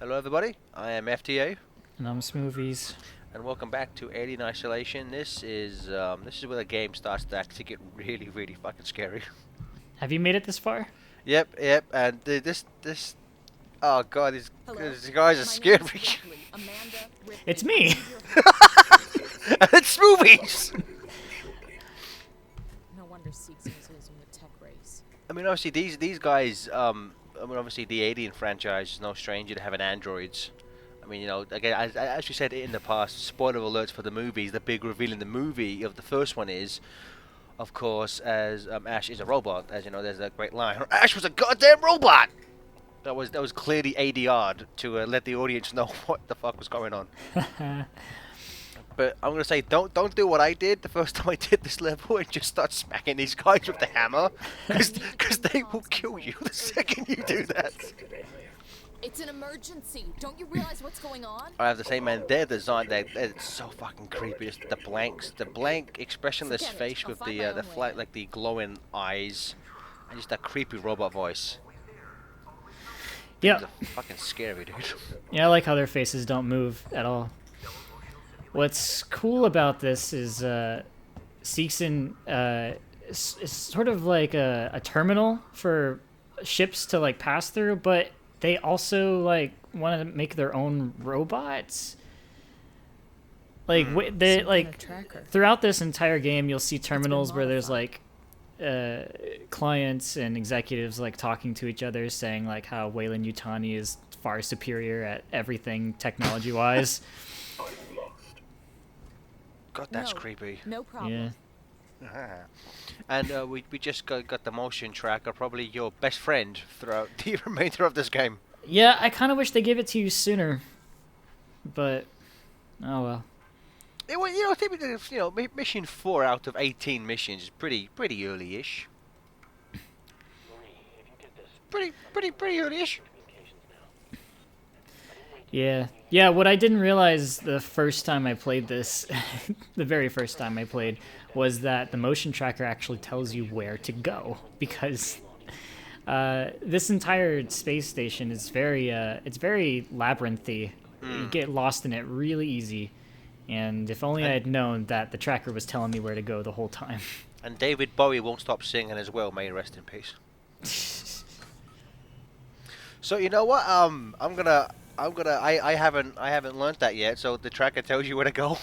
Hello everybody, I am FTA, And I'm Smoothies. and welcome back to Alien Isolation. This is where the game starts to actually get really, really fucking scary. Have you made it this far? Yep, and this, oh god, Hello. these guys are My scary. name is Ripley, Amanda Ripley. It's me. And it's movies! No wonder Seegson is losing the tech race. I mean, obviously these guys, obviously the Alien franchise is no stranger to having androids. I mean, again, as we said in the past, spoiler alerts for the movies. The big reveal in the movie of the first one is, of course, as Ash is a robot. As you know, there's that great line: "Ash was a goddamn robot." That was clearly ADR'd to let the audience know what the fuck was going on. But I'm gonna say, don't do what I did the first time I did this level and just start smacking these guys with the hammer, because they will kill you the second you do that. It's an emergency. Don't you realize what's going on? I have to say, man, their design, they're so fucking creepy. Just the blank, expressionless Forget it. face I'll with find the my the own flat, way. like the glowing eyes, and just that creepy robot voice. Yeah. They're fucking scary, dude. Yeah, I like how their faces don't move at all. What's cool about this is Seegson is sort of like a terminal for ships to like pass through, but they also like want to make their own robots. Like they Some kind like of tracker. throughout this entire game, you'll see terminals where there's modified. like clients and executives like talking to each other, saying like how Weyland Yutani is far superior at everything technology-wise. God, that's No. creepy. No problem. Yeah. And we just got the motion tracker, probably your best friend throughout the remainder of this game. Yeah, I kind of wish they gave it to you sooner, but oh well. It was, typically, mission 4 out of 18 missions is pretty early-ish. Pretty early-ish. Yeah. What I didn't realize the first time I played this, the very first time I played, was that the motion tracker actually tells you where to go, because this entire space station is it's very labyrinthy. You get lost in it really easy. And if only I had known that the tracker was telling me where to go the whole time. And David Bowie won't stop singing as well. May he rest in peace. So you know what? I haven't learned that yet. So the tracker tells you where to go.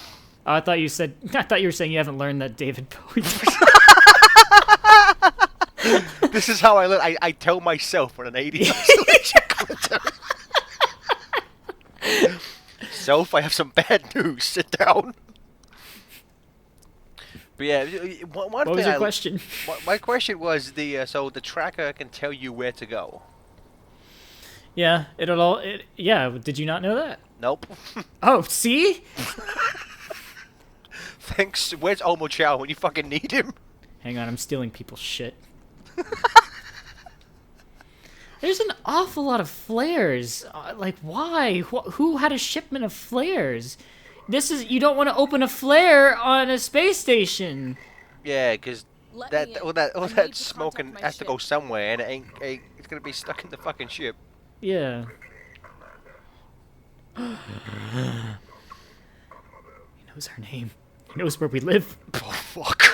Oh, I thought you were saying you haven't learned that David Bowie. This is how I learn. I tell myself when an AD isolation commentary. Self, I have some bad news. Sit down. But yeah, one What thing was your question? My question was so the tracker can tell you where to go. Yeah, yeah, did you not know that? Nope. Oh, see? Thanks. Where's Omo Chow when you fucking need him? Hang on, I'm stealing people's shit. There's an awful lot of flares. Like, why? Who had a shipment of flares? You don't want to open a flare on a space station. Yeah, because Let that me in. all that all I need that to smoking contact my has to go ship. somewhere, and it's gonna be stuck in the fucking ship. Yeah. He knows our name. He knows where we live. Oh fuck!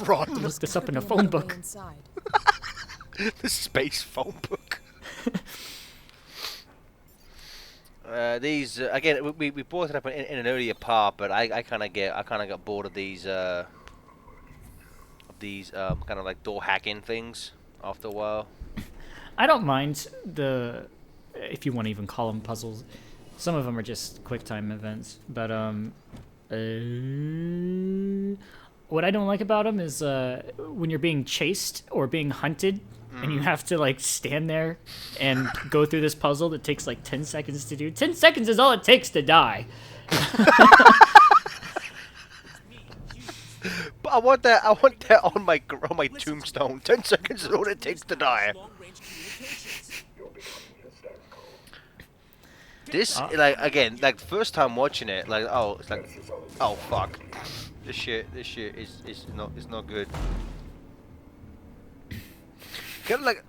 Run! Looked us up in Could a be phone another way book. inside. The space phone book. These again, we brought it up in an earlier part, but I kind of got bored of these kind of like door hacking things after a while. I don't mind if you want to even call them puzzles. Some of them are just quick time events, but what I don't like about them is when you're being chased or being hunted, and you have to like stand there and go through this puzzle that takes like 10 seconds to do. 10 seconds is all it takes to die. But I want that on my tombstone. 10 seconds is all it takes to die. This like again, like the first time watching it, like it's like, oh fuck, this shit is not good. Kind of like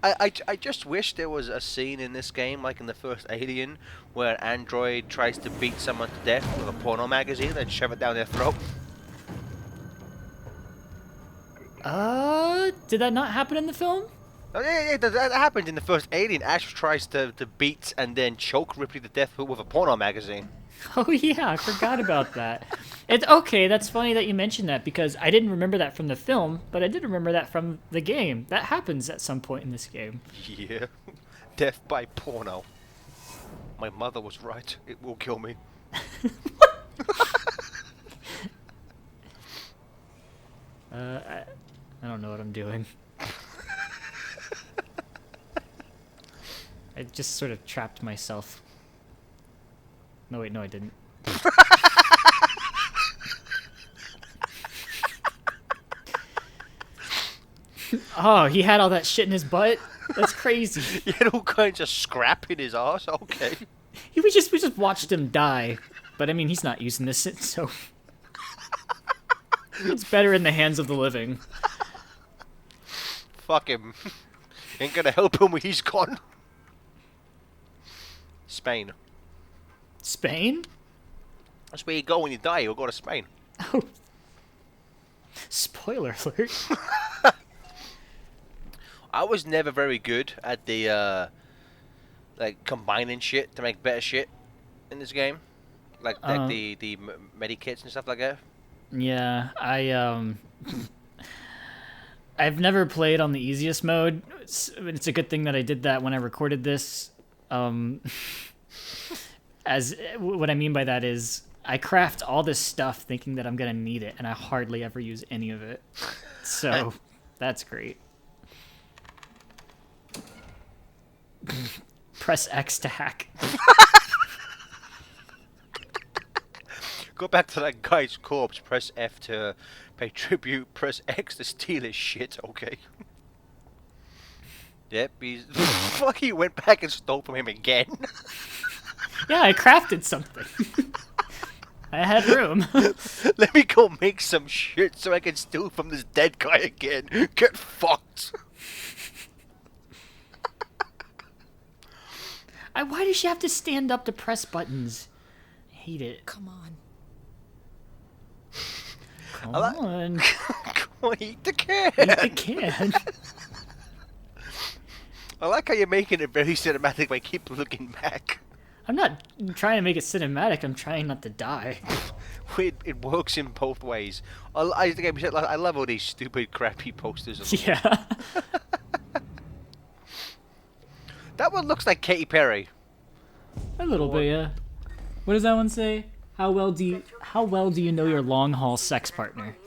I just wish there was a scene in this game, like in the first Alien, where an android tries to beat someone to death with a porno magazine and shove it down their throat. Did that not happen in the film? Oh, yeah, that happened in the first Alien. Ash tries to beat and then choke Ripley to death with a porno magazine. Oh yeah, I forgot about that. It's okay, that's funny that you mentioned that because I didn't remember that from the film, but I did remember that from the game. That happens at some point in this game. Yeah, death by porno. My mother was right. It will kill me. I don't know what I'm doing. I just sort of trapped myself. No, wait, no, I didn't. Oh, he had all that shit in his butt? That's crazy. He had all kinds of scrap in his ass. Okay. We just watched him die. But I mean, he's not using this, so it's better in the hands of the living. Fuck him. Ain't gonna help him when he's gone. Spain. Spain? That's where you go when you die. You'll go to Spain. Oh. Spoiler alert. I was never very good at the like combining shit to make better shit in this game, like the medikits and stuff like that. Yeah, I've never played on the easiest mode. It's a good thing that I did that when I recorded this. As what I mean by that is I craft all this stuff thinking that I'm gonna need it, and I hardly ever use any of it. So that's great. Press X to hack. Go back to that guy's corpse. Press F to pay tribute. Press X to steal his shit. Okay. Yep, he's fuck. He went back and stole from him again. Yeah, I crafted something. I had room. Let me go make some shit so I can steal from this dead guy again. Get fucked. Why does she have to stand up to press buttons? I hate it. Come on. Come on. Come on, eat the can. Eat the can. I like how you're making it very cinematic by keep looking back. I'm not trying to make it cinematic. I'm trying not to die. It works in both ways. I love all these stupid, crappy posters. Of Yeah. That one looks like Katy Perry. A little bit, yeah. What does that one say? How well do you know your long haul sex partner?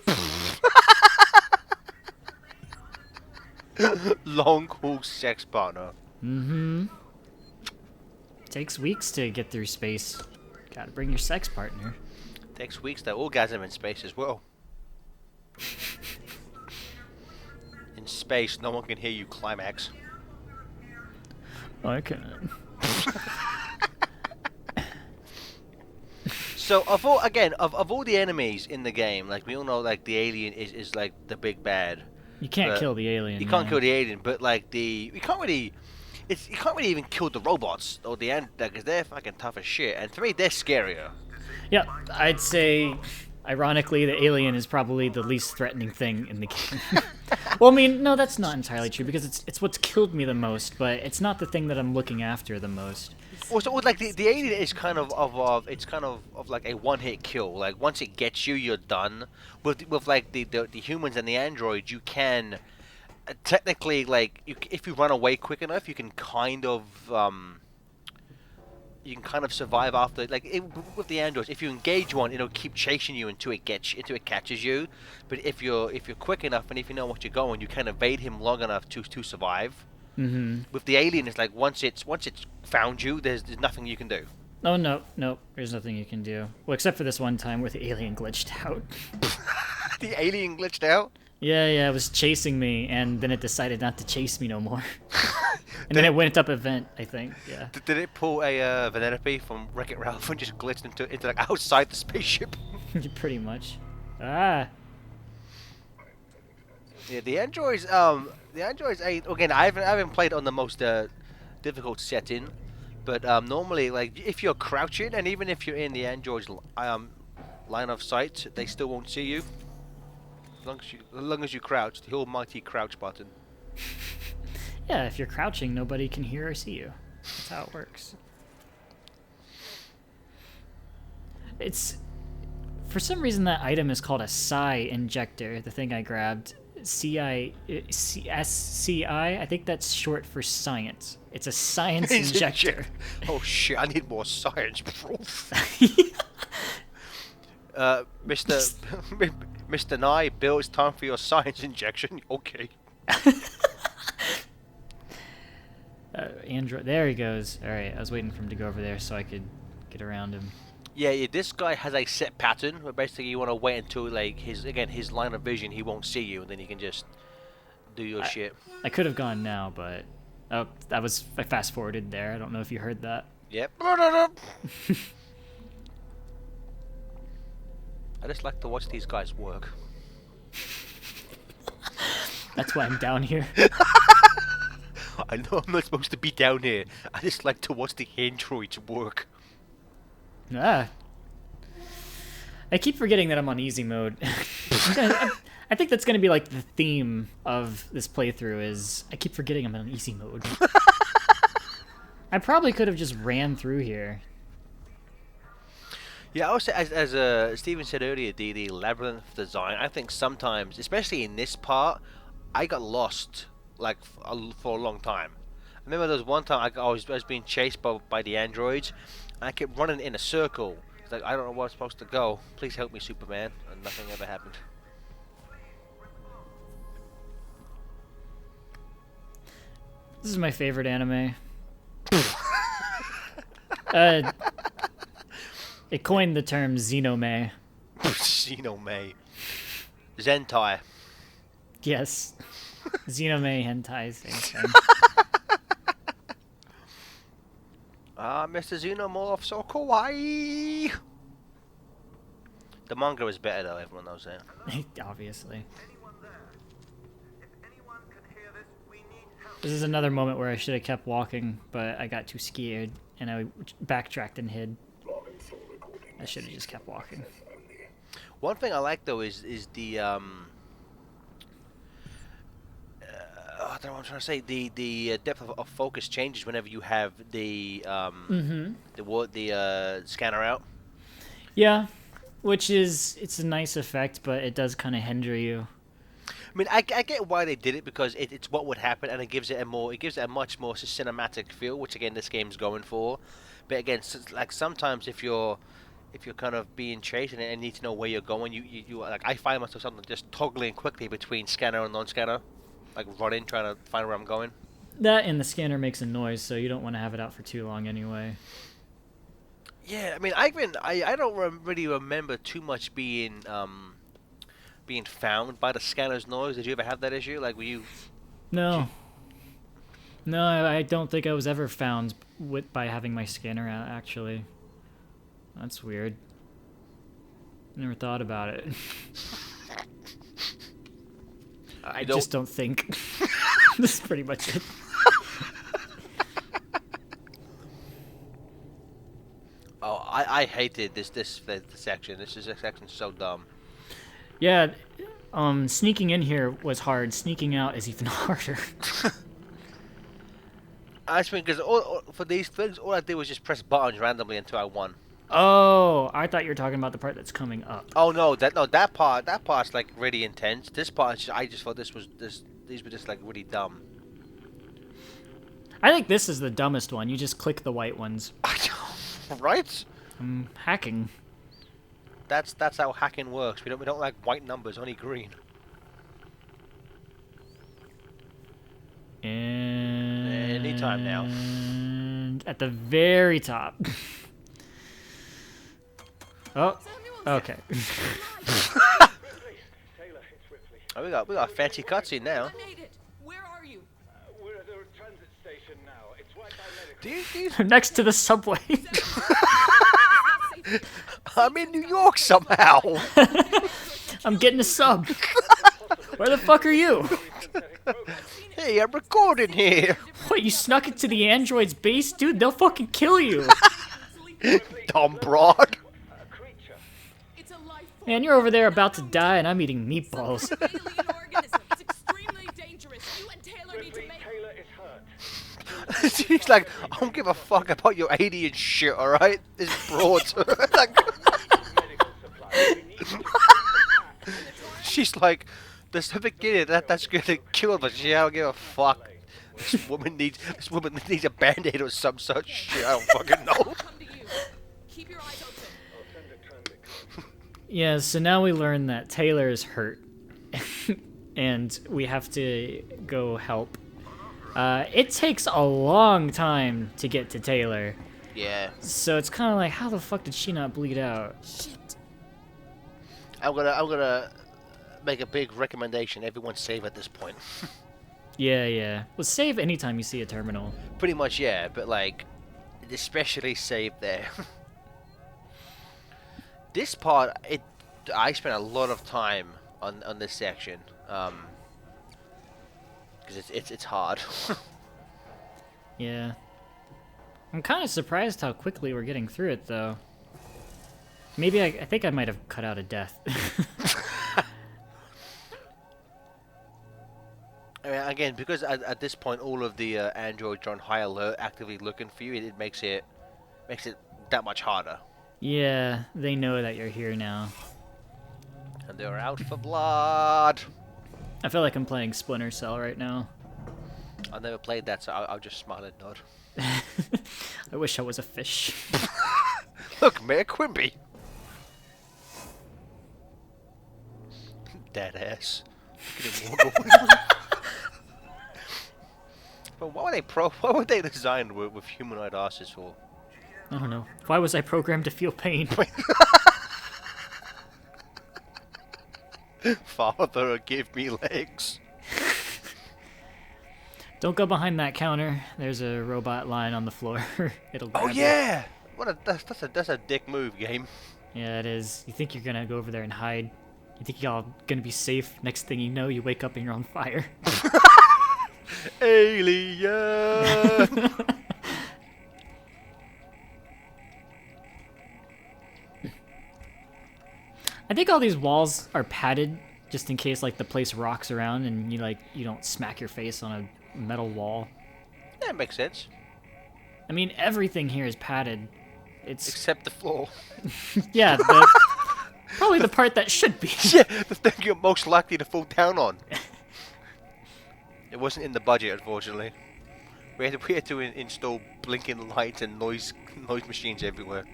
Long haul sex partner. Mm-hmm. Takes weeks to get through space. Gotta bring your sex partner. Takes weeks to orgasm in space as well. In space, no one can hear you climax. I can. So of all the enemies in the game, like we all know, like the alien is like the big bad. You can't But kill the alien. You can't yeah. kill the alien, but like you can't really even kill the robots or the because they're fucking tough as shit. And to me, they're scarier. Yeah, I'd say, ironically, the alien is probably the least threatening thing in the game. Well, I mean, no, that's not entirely true because it's what's killed me the most, but it's not the thing that I'm looking after the most. Also, like the alien is kind of it's kind of like a one-hit kill. Like once it gets you, you're done. With like the humans and the androids, you can technically if you run away quick enough, you can kind of survive after. With the androids, if you engage one, it'll keep chasing you until it catches you. But if you're quick enough and if you know what you're going, you can evade him long enough to survive. Mm-hmm. With the alien, it's like once it's found you, there's nothing you can do. Oh, no, there's nothing you can do. Well, except for this one time where the alien glitched out. The alien glitched out? Yeah, it was chasing me, and then it decided not to chase me no more. And then it went up event, I think, yeah. Did it pull a Vanellope from Wreck-It Ralph and just glitched into like outside the spaceship? Pretty much. Ah! Yeah, the androids ain't again. I haven't played on the most difficult setting, but normally, like if you're crouching, and even if you're in the android's line of sight, they still won't see you. As long as you crouch, the almighty crouch button. Yeah, if you're crouching, nobody can hear or see you. That's how it works. It's for some reason that item is called a psi injector. The thing I grabbed, SCI. I think that's short for science. It's a science injector. Oh shit! I need more science, bro. Mr. Mr. Nye, Bill, it's time for your science injection. Okay. Android. There he goes. All right, I was waiting for him to go over there so I could get around him. Yeah, this guy has a set pattern where basically you want to wait until like his line of vision, he won't see you, and then you can just do your shit. I could have gone now, but I fast forwarded there. I don't know if you heard that. Yep. I just like to watch these guys work. That's why I'm down here. I know I'm not supposed to be down here. I just like to watch the androids work. Ah. I keep forgetting that I'm on easy mode. I think that's going to be like the theme of this playthrough is I keep forgetting I'm on easy mode. I probably could have just ran through here. Yeah, also as Steven said earlier, the labyrinth design, I think sometimes, especially in this part, I got lost like for a long time. I remember there was one time I was being chased by the androids, and I kept running in a circle. It's like, I don't know where I'm supposed to go. Please help me, Superman. And nothing ever happened. This is my favorite anime. It coined the term Xenome. Xenome. Zentai. Yes. Xenome hentai, same thing. Mr. Xenomorph, so kawaii! The manga is better though, everyone knows that. Obviously. This is another moment where I should have kept walking, but I got too scared and I backtracked and hid. I should have just kept walking. One thing I like though is the I don't know what I'm trying to say. The depth of focus changes whenever you have the scanner out. Yeah, which it's a nice effect, but it does kind of hinder you. I mean, I get why they did it because it's what would happen, and it gives it a much more cinematic feel, which again this game's going for. But again, like sometimes if you're kind of being chased and need to know where you're going, you like I find myself something just toggling quickly between scanner and non-scanner, like running trying to find where I'm going. That and the scanner makes a noise, so you don't want to have it out for too long anyway. Yeah, I mean, I don't really remember too much being found by the scanner's noise. Did you ever have that issue? Like, were you? No. No, I don't think I was ever found by having my scanner out. Actually, that's weird. Never thought about it. I just don't think. This is pretty much it. Oh, I hated this section. This section's so dumb. Yeah, sneaking in here was hard. Sneaking out is even harder. I just mean, because for these things, all I did was just press buttons randomly until I won. Oh, I thought you were talking about the part that's coming up. Oh no, that part's like really intense. This part, I just thought these were just like really dumb. I think this is the dumbest one. You just click the white ones. Right? I'm hacking. That's how hacking works. We don't like white numbers, only green. And anytime now. And at the very top. Oh, okay. Taylor, Oh, we got a fancy cutscene now. I made it. Where are you? We're at the transit station now. It's right by medical. Do you Next to the subway. I'm in New York somehow. I'm getting a sub. Where the fuck are you? synthetic program. Hey, I'm recording here. What, you snuck into the android's base? Dude, they'll fucking kill you. Dumb broad. A creature. It's a life form. Man, you're over there about to die and I'm eating meatballs. It's an alien organism. It's extremely dangerous. You and Taylor need to Ripley, make. Taylor is hurt. She's like, I don't give a fuck about your alien shit, alright? This broad. Like, Medical supplies. We need to she's like, there's something in it that's gonna kill us. She don't give a fuck. This woman needs a band-aid or some such shit. I don't fucking know. Come to you. Keep your eyes open. I'll send a transit. Yeah, so now we learn that Taylor is hurt. And we have to go help. It takes a long time to get to Taylor. Yeah. So it's kind of like, how the fuck did she not bleed out? Shit. I'm gonna make a big recommendation. Everyone save at this point. Yeah. Well, save anytime you see a terminal. Pretty much, yeah. But like, especially save there. This part, I spent a lot of time on this section. Because it's hard. Yeah. I'm kind of surprised how quickly we're getting through it, though. Maybe I think I might have cut out a death. I mean, again, because at this point all of the androids are on high alert, actively looking for you, it makes it that much harder. Yeah, they know that you're here now. And they're out for blood. I feel like I'm playing Splinter Cell right now. I've never played that, so I'll just smile and nod. I wish I was a fish. Look, Mayor Quimby. Dead ass. Look at him walk away. But why were they designed with humanoid asses for? I don't know. Why was I programmed to feel pain? Father, give me legs. Don't go behind that counter. There's a robot lying on the floor. It'll grab Oh you. yeah! That's a dick move, game. Yeah, it is. You think you're gonna go over there and hide. You think you're all gonna be safe. Next thing you know, you wake up and you're on fire. Alien. I think all these walls are padded just in case like the place rocks around and you don't smack your face on a metal wall. That makes sense. I mean, everything here is padded. It's Except the floor. yeah, probably the part that should be. Yeah, the thing you're most likely to fall down on. It wasn't in the budget, unfortunately. We had to install blinking lights and noise machines everywhere.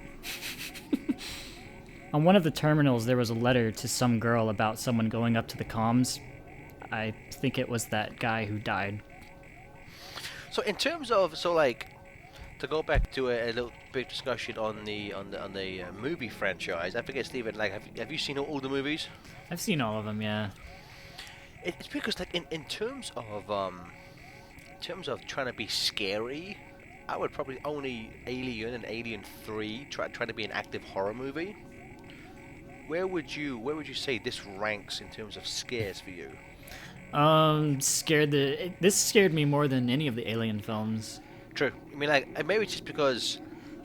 On one of the terminals, there was a letter to some girl about someone going up to the comms. I think it was that guy who died. So in terms of to go back to a little big discussion on the movie franchise, I forget, Steven, like have you seen all the movies? I've seen all of them, yeah. It's because like in terms of trying to be scary, I would probably only Alien and Alien 3 try to be an active horror movie. Where would you say this ranks in terms of scares for you? This scared me more than any of the Alien films. True. I mean, like maybe it's just because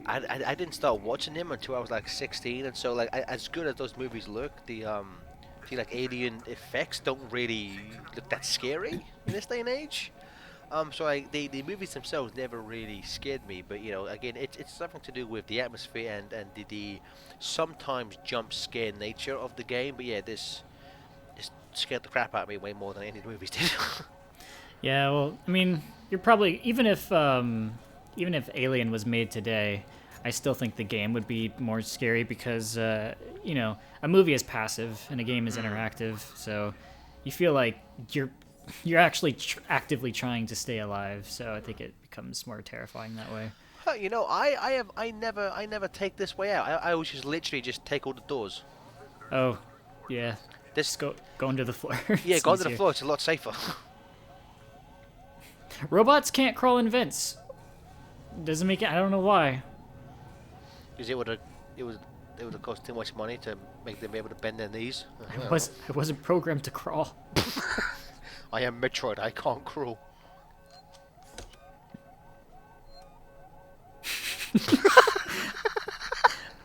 I didn't start watching them until I was like 16, and so like as good as those movies look, the alien effects don't really look that scary in this day and age. So like the movies themselves never really scared me, but you know, again, it's something to do with the atmosphere and the sometimes jump scare nature of the game. But yeah, this scared the crap out of me way more than any of the movies did. Yeah, well, I mean, you're probably even if Alien was made today, I still think the game would be more scary because a movie is passive and a game is interactive, so you feel like you're actually actively trying to stay alive. So I think it becomes more terrifying that way. You know, I never take this way out. I always just literally just take all the doors. Oh, yeah. This Go under the floor. yeah, It's go under the easier. floor. It's a lot safer. Robots can't crawl in vents. Doesn't make it. I don't know why. Because it would have cost too much money to make them able to bend their knees. I wasn't programmed to crawl. I am Metroid, I can't crawl.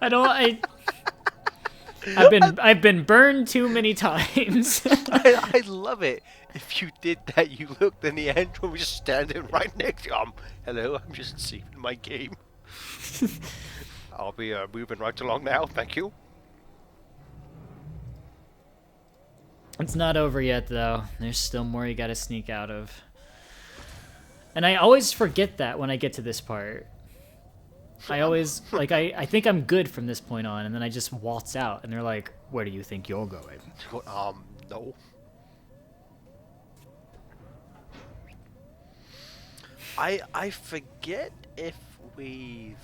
I don't. I've been burned too many times. I love it. If you did that, you looked and the android was just standing right next to you. Hello, I'm just saving my game. I'll be moving right along now, thank you. It's not over yet, though. There's still more you gotta sneak out of. And I always forget that when I get to this part. I always, like, I think I'm good from this point on, and then I just waltz out, and they're like, where do you think you're going? No. I forget if we've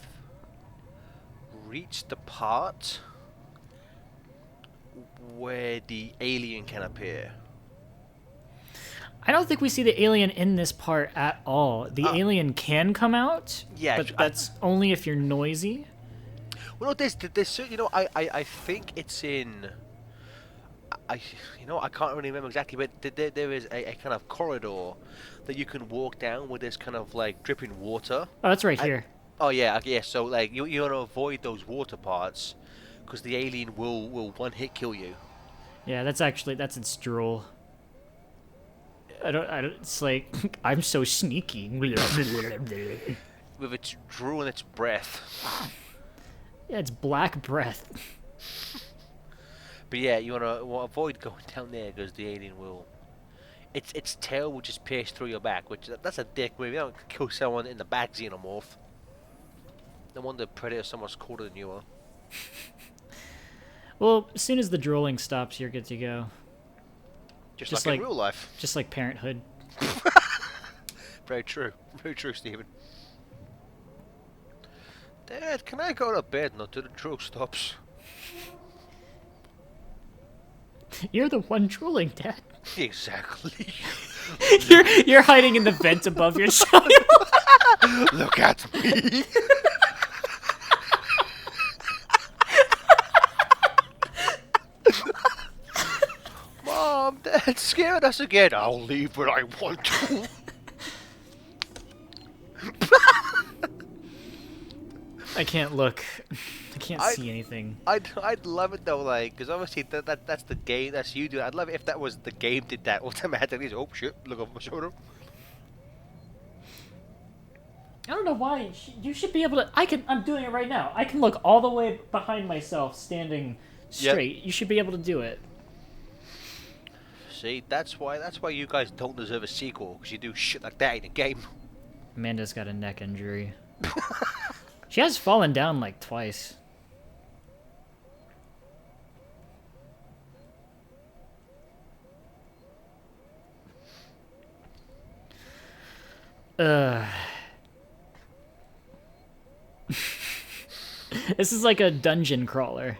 reached the part where the alien can appear. I don't think we see the alien in this part at all. The alien can come out, Yeah, but that's only if you're noisy. Well, no, there's you know, I think it's in. I can't really remember exactly, but there is a kind of corridor that you can walk down with this kind of like dripping water. Oh, that's right here. Oh yeah, yeah. So like you want to avoid those water parts because the alien will one hit kill you. Yeah, that's its drool. I don't, it's like, I'm so sneaky. With its drool and its breath. Yeah, it's black breath. But yeah, you want to avoid going down there because the alien will. Its tail will just pierce through your back, which that's a dick move. You don't kill someone in the back, xenomorph. No wonder Predator so much cooler than you are. Well, as soon as the drooling stops, you're good to go. Just like in real life. Just like Parenthood. Very true, Stephen. Dad, can I go to bed now till the drool stops? You're the one drooling, Dad. Exactly. You're hiding in the vent above your child. Look at me. Mom, Dad scared us again. I'll leave when I want to. I can't look. I can't see anything. I'd love it though, like, because obviously that's the game, that's you do. I'd love it if that was the game did that automatically. Oh shit! Look over my shoulder. I don't know why. You should be able to. I'm doing it right now. I can look all the way behind myself, standing straight. Yep. You should be able to do it. See, that's why you guys don't deserve a sequel, because you do shit like that in a game. Amanda's got a neck injury. She has fallen down like twice. This is like a dungeon crawler.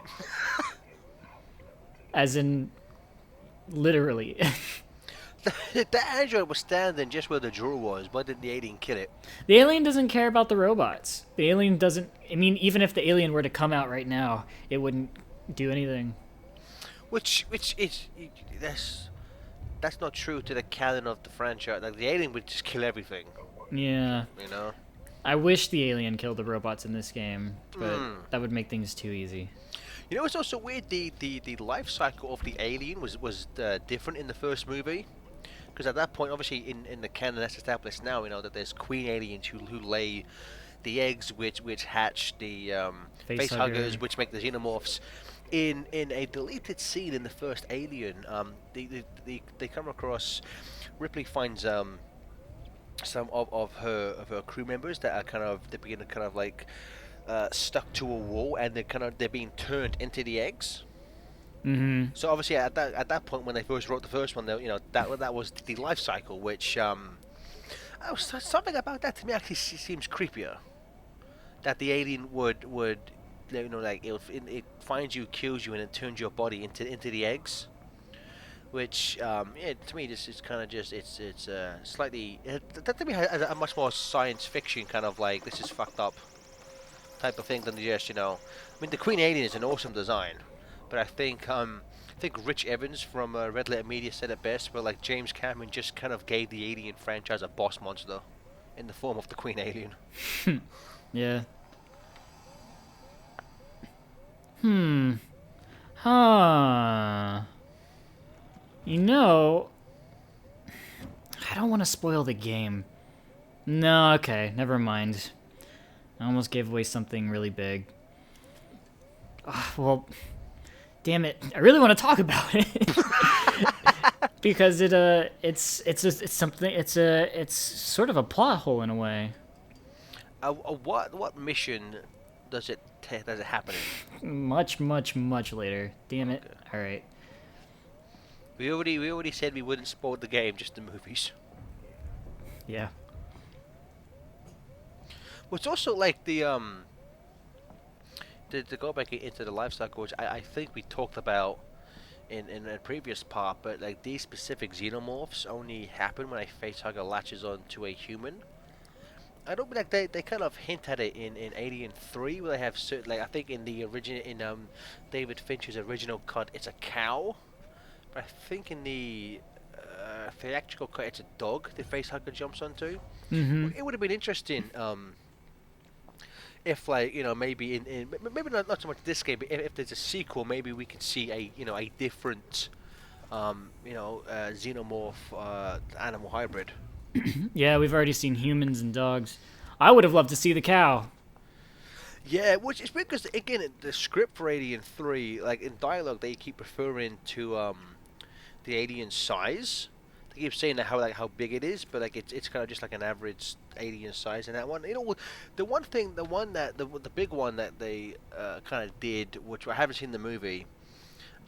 As in, literally. The android was standing just where the drool was. Why didn't the alien kill it? The alien doesn't care about the robots. The alien doesn't... I mean, even if the alien were to come out right now, it wouldn't do anything. Which is... That's not true to the canon of the franchise. Like, the alien would just kill everything. Yeah. You know? I wish the alien killed the robots in this game, but that would make things too easy. You know, it's also weird, the life cycle of the alien was different in the first movie. Because at that point, obviously, in the canon that's established now, you know, that there's queen aliens who lay the eggs which hatch the facehuggers, which make the xenomorphs. In a deleted scene in the first Alien, they come across, Ripley finds some of her crew members that are they're being kind of like stuck to a wall, and they're being turned into the eggs. Mm-hmm. So obviously at that point when they first wrote the first one, you know, that was the life cycle, which something about that to me actually seems creepier. That the alien would you know, like it finds you, kills you, and it turns your body into the eggs. Which to me this is kind of just it's slightly that to me has a much more science fiction kind of like this is fucked up type of thing than just, you know, I mean the Queen Alien is an awesome design. but I think Rich Evans from Red Letter Media said it best, where like James Cameron just kind of gave the Alien franchise a boss monster in the form of the Queen Alien. Yeah. Huh. You know, I don't want to spoil the game. No, okay, never mind. I almost gave away something really big. Well, damn it! I really want to talk about it because it's something. It's sort of a plot hole in a way. What mission does it happen in? Much, much, much later. Damn it! All right. We already said we wouldn't spoil the game, just the movies. Yeah. Well, it's also like to go back into the life cycle, which I think we talked about in a previous part, but like these specific xenomorphs only happen when a facehugger latches onto a human. I don't like they kind of hint at it in Alien 3, where they have certain, like I think in the original David Fincher's original cut it's a cow, but I think in the theatrical cut it's a dog the facehugger jumps onto. Mm-hmm. It would have been interesting if like maybe maybe not so much this game, but if there's a sequel, maybe we could see a different xenomorph animal hybrid. Yeah, we've already seen humans and dogs. I would have loved to see the cow. Yeah, which is because again the script for Alien 3, like in dialogue, they keep referring to the alien size. They keep saying that how big it is, but like it's kind of just like an average alien size. And that one, the big one that they kind of did, which I haven't seen the movie,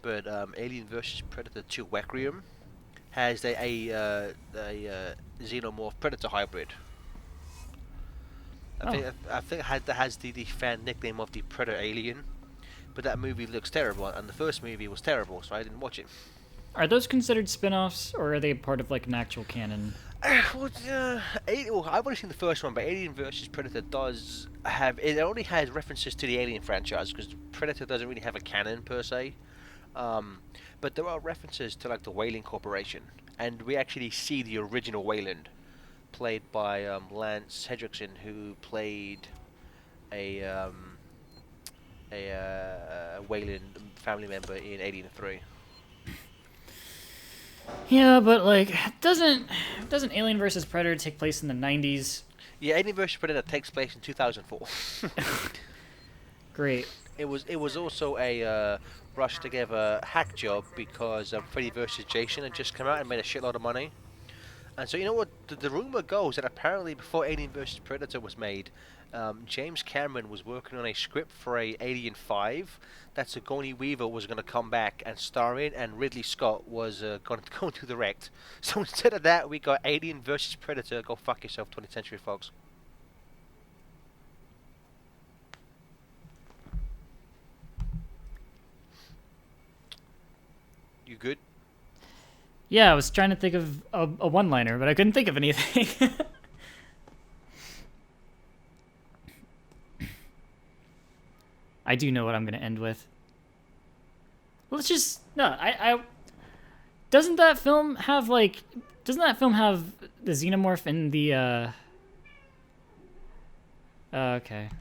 but Alien vs Predator 2 Requiem has a xenomorph predator hybrid. I think it has the fan nickname of the Predator Alien, but that movie looks terrible, and the first movie was terrible, so I didn't watch it. Are those considered spin-offs, or are they part of like an actual canon? Well, I've only seen the first one, but Alien vs Predator does have. It only has references to the Alien franchise because Predator doesn't really have a canon per se. But there are references to like the Weyland Corporation, and we actually see the original Weyland, played by Lance Henriksen, who played a Weyland family member in Alien 3. Yeah, but like, doesn't Alien vs Predator take place in the 90s? Yeah, Alien vs Predator takes place in 2004. Great. It was also a rushed together hack job because Freddy vs Jason had just come out and made a shitload of money. And so you know what? The rumor goes that apparently before Alien vs Predator was made, James Cameron was working on a script for a Alien 5 that Sigourney Weaver was going to come back and star in, and Ridley Scott was going to direct. So instead of that, we got Alien vs Predator. Go fuck yourself, 20th Century Fox. You good? Yeah, I was trying to think of a one-liner, but I couldn't think of anything. I do know what I'm going to end with. Let's just... No, I... Doesn't that film have, like... Doesn't that film have the xenomorph in the, okay.